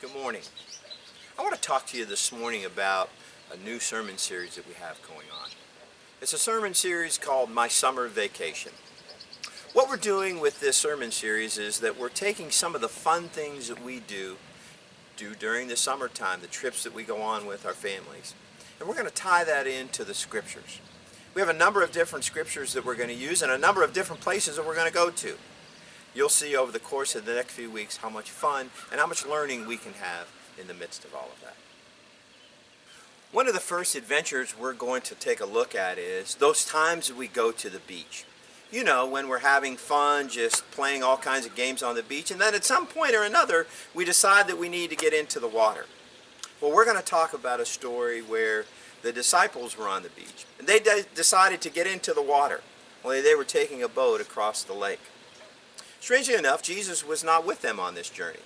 Good morning. I want to talk to you this morning about a new sermon series that we have going on. It's a sermon series called My Summer Vacation. What we're doing with this sermon series is that we're taking some of the fun things that we do during the summertime, the trips that we go on with our families, and we're going to tie that into the scriptures. We have a number of different scriptures that we're going to use and a number of different places that we're going to go to. You'll see over the course of the next few weeks how much fun and how much learning we can have in the midst of all of that. One of the first adventures we're going to take a look at is those times that we go to the beach. You know, when we're having fun, just playing all kinds of games on the beach, and then at some point or another, we decide that we need to get into the water. Well, we're going to talk about a story where the disciples were on the beach, and they decided to get into the water. Only they were taking a boat across the lake. Strangely enough, Jesus was not with them on this journey.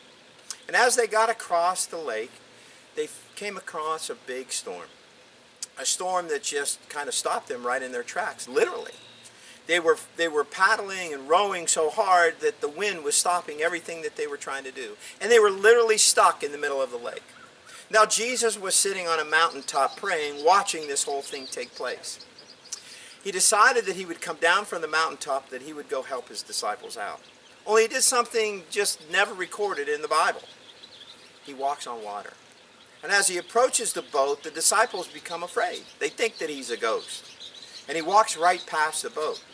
And as they got across the lake, they came across a big storm. A storm that just kind of stopped them right in their tracks, literally. They were paddling and rowing so hard that the wind was stopping everything that they were trying to do. And they were literally stuck in the middle of the lake. Now Jesus was sitting on a mountaintop praying, watching this whole thing take place. He decided that he would come down from the mountaintop, that he would go help his disciples out. Only he did something just never recorded in the Bible. He walks on water. And as he approaches the boat, the disciples become afraid. They think that he's a ghost. And he walks right past the boat.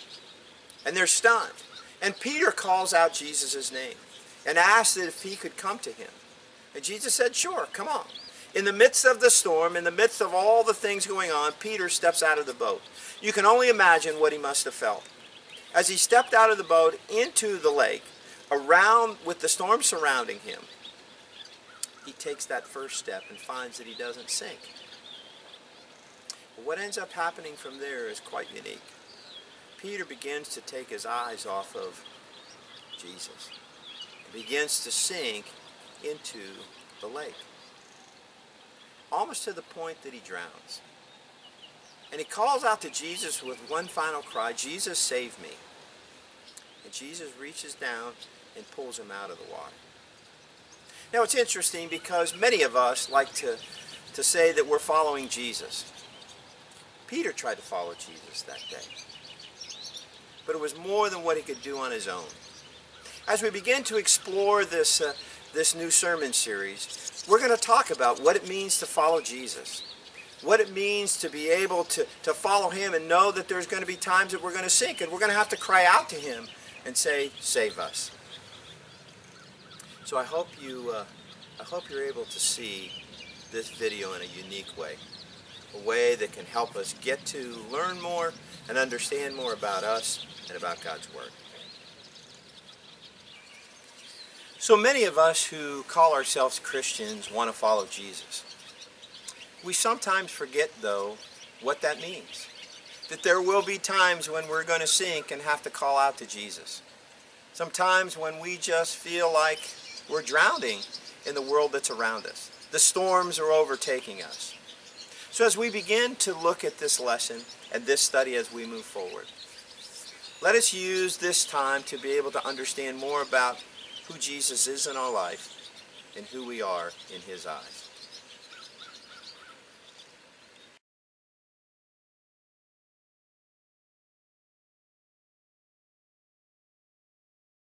And they're stunned. And Peter calls out Jesus' name and asks that if he could come to him. And Jesus said, sure, come on. In the midst of the storm, in the midst of all the things going on, Peter steps out of the boat. You can only imagine what he must have felt. As he stepped out of the boat into the lake, around with the storm surrounding him, he takes that first step and finds that he doesn't sink. But what ends up happening from there is quite unique. Peter begins to take his eyes off of Jesus and begins to sink into the lake, almost to the point that he drowns. And he calls out to Jesus with one final cry, Jesus, save me. And Jesus reaches down and pulls him out of the water. Now it's interesting because many of us like to say that we're following Jesus. Peter tried to follow Jesus that day. But it was more than what he could do on his own. As we begin to explore this new sermon series, we're going to talk about what it means to follow Jesus. What it means to be able to follow him and know that there's going to be times that we're going to sink and we're going to have to cry out to him and say, save us. So I hope you're able to see this video in a unique way, a way that can help us get to learn more and understand more about us and about God's Word. So many of us who call ourselves Christians want to follow Jesus. We sometimes forget, though, what that means. That there will be times when we're going to sink and have to call out to Jesus. Sometimes when we just feel like we're drowning in the world that's around us. The storms are overtaking us. So as we begin to look at this lesson and this study as we move forward, let us use this time to be able to understand more about who Jesus is in our life and who we are in his eyes.